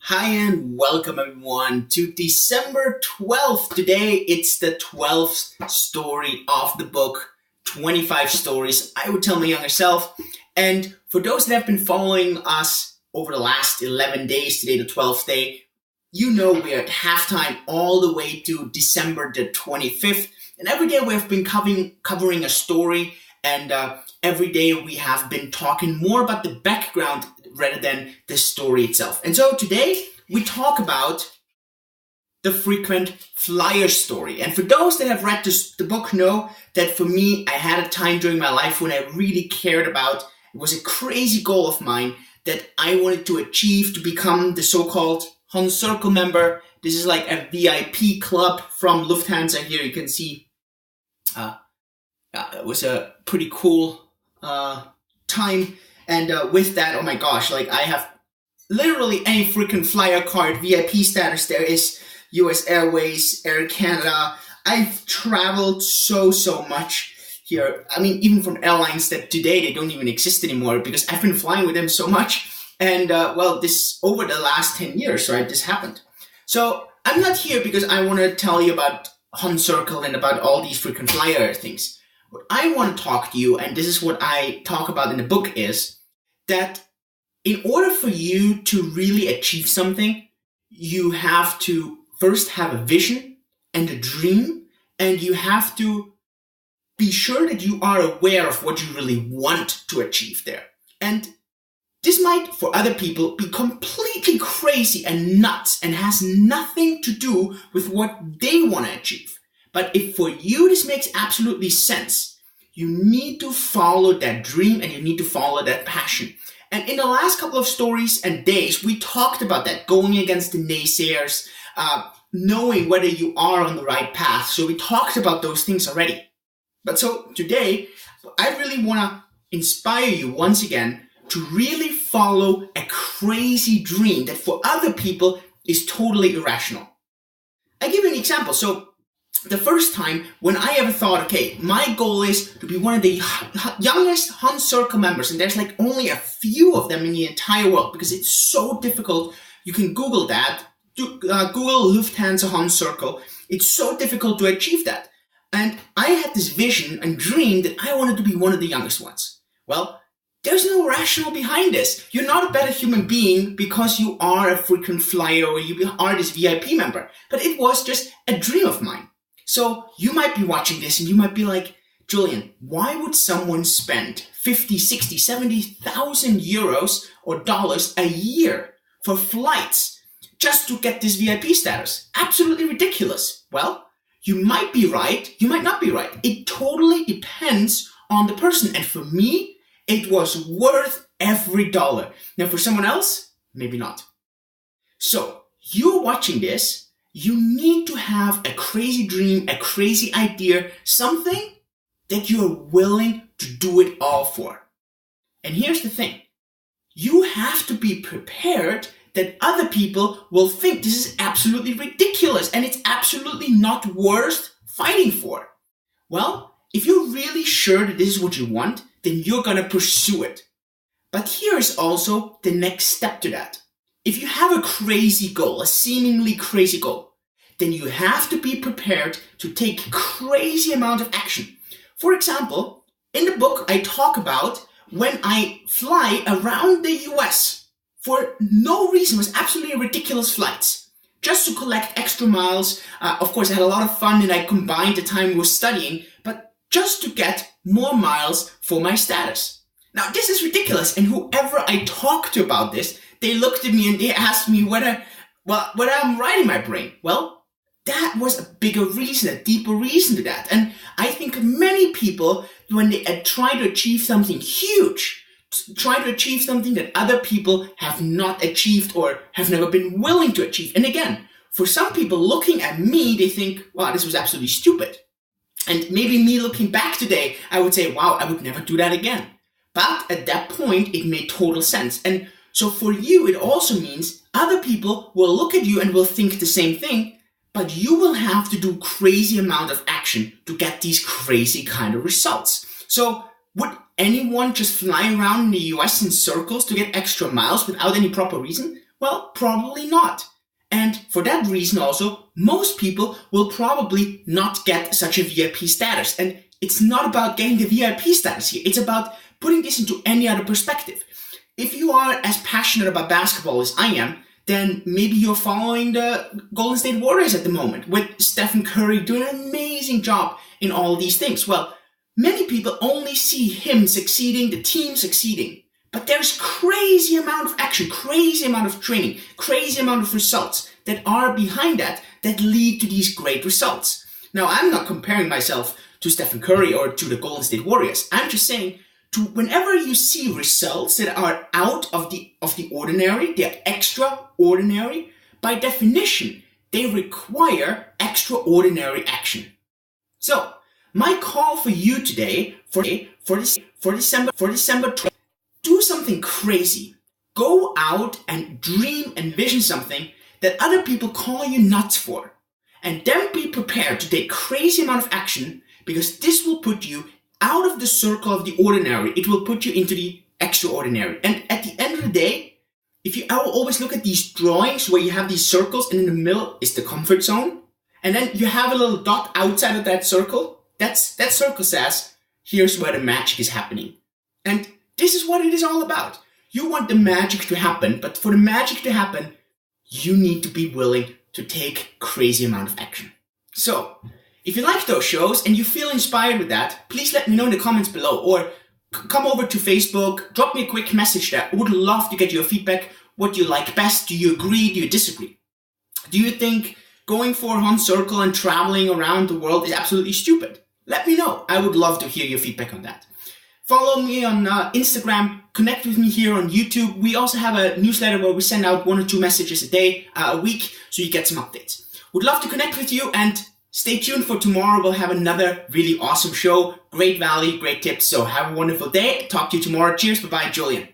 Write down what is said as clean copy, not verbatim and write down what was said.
Hi and welcome everyone to December 12th. Today it's the 12th story of the book, 25 Stories I Would Tell My Younger Self. And for those that have been following us over the last 11 days, today the 12th day, you know we're at halftime all the way to December the 25th. And every day we have been covering a story, and every day we have been talking more about the background rather than the story itself. And so today we talk about the frequent flyer story. And for those that have read the book know that for me, I had a time during my life when I really cared about, it was a crazy goal of mine that I wanted to achieve, to become the so-called Hosp Circle member. This is like a VIP club from Lufthansa. Here you can see it was a pretty cool time. And with that, oh my gosh, like I have literally any freaking flyer card, VIP status. There is US Airways, Air Canada. I've traveled so much here. I mean, even from airlines that today they don't even exist anymore because I've been flying with them so much. And this over the last 10 years, right, this happened. So I'm not here because I want to tell you about Hosp Circle and about all these freaking flyer things. What I want to talk to you, and this is what I talk about in the book, is that in order for you to really achieve something, you have to first have a vision and a dream, and you have to be sure that you are aware of what you really want to achieve there. And this might, for other people, be completely crazy and nuts and has nothing to do with what they want to achieve. But if for you this makes absolutely sense, you need to follow that dream and you need to follow that passion. And in the last couple of stories and days, we talked about that, going against the naysayers, knowing whether you are on the right path. So we talked about those things already. But so today, I really want to inspire you once again to really follow a crazy dream that for other people is totally irrational. I give you an example. So the first time when I ever thought, okay, my goal is to be one of the youngest Hosp Circle members, and there's like only a few of them in the entire world because it's so difficult. You can Google that. Google Lufthansa Hosp Circle. It's so difficult to achieve that. And I had this vision and dream that I wanted to be one of the youngest ones. Well, there's no rationale behind this. You're not a better human being because you are a frequent flyer or you are this VIP member. But it was just a dream of mine. So you might be watching this and you might be like, Julian, why would someone spend 50, 60, 70,000 euros or dollars a year for flights just to get this VIP status? Absolutely ridiculous. Well, you might be right. You might not be right. It totally depends on the person. And for me, it was worth every dollar. Now for someone else, maybe not. So you're watching this. You need to have a crazy dream, a crazy idea, something that you're willing to do it all for. And here's the thing. You have to be prepared that other people will think this is absolutely ridiculous and it's absolutely not worth fighting for. Well, if you're really sure that this is what you want, then you're going to pursue it. But here is also the next step to that. If you have a crazy goal, a seemingly crazy goal, then you have to be prepared to take a crazy amount of action. For example, in the book, I talk about when I fly around the US for no reason. It was absolutely ridiculous flights, just to collect extra miles. Of course, I had a lot of fun and I combined the time we were studying, but just to get more miles for my status. Now, this is ridiculous. And whoever I talked to about this, they looked at me and they asked me whether I'm right in my brain. Well, that was a bigger reason, a deeper reason to that. And I think many people, when they try to achieve something huge, try to achieve something that other people have not achieved or have never been willing to achieve. And again, for some people looking at me, they think, wow, this was absolutely stupid. And maybe me looking back today, I would say, wow, I would never do that again. But at that point, it made total sense. And so for you, it also means other people will look at you and will think the same thing. But you will have to do crazy amount of action to get these crazy kind of results. So would anyone just fly around in the US in circles to get extra miles without any proper reason? Well, probably not. And for that reason also, most people will probably not get such a VIP status. And it's not about getting the VIP status here. It's about putting this into any other perspective. If you are as passionate about basketball as I am, then maybe you're following the Golden State Warriors at the moment, with Stephen Curry doing an amazing job in all of these things. Well, many people only see him succeeding, the team succeeding. But there's crazy amount of action, crazy amount of training, crazy amount of results that are behind that lead to these great results. Now, I'm not comparing myself to Stephen Curry or to the Golden State Warriors. I'm just saying, whenever you see results that are out of the ordinary, they're extraordinary, by definition, they require extraordinary action. So, my call for you today, for December 12th, do something crazy. Go out and dream and vision something that other people call you nuts for. And then be prepared to take crazy amount of action, because this will put you out of the circle of the ordinary. It will put you into the extraordinary. And at the end of the day, I will always look at these drawings where you have these circles and in the middle is the comfort zone. And then you have a little dot outside of that circle. That circle says, here's where the magic is happening. And this is what it is all about. You want the magic to happen, but for the magic to happen, you need to be willing to take crazy amount of action. So, if you like those shows and you feel inspired with that, please let me know in the comments below, or come over to Facebook, drop me a quick message there. I would love to get your feedback. What do you like best? Do you agree? Do you disagree? Do you think going for one circle and traveling around the world is absolutely stupid? Let me know. I would love to hear your feedback on that. Follow me on Instagram, connect with me here on YouTube. We also have a newsletter where we send out 1 or 2 messages a week, so you get some updates. Would love to connect with you, and stay tuned for tomorrow. We'll have another really awesome show. Great value, great tips. So have a wonderful day. Talk to you tomorrow. Cheers. Bye-bye, Julian.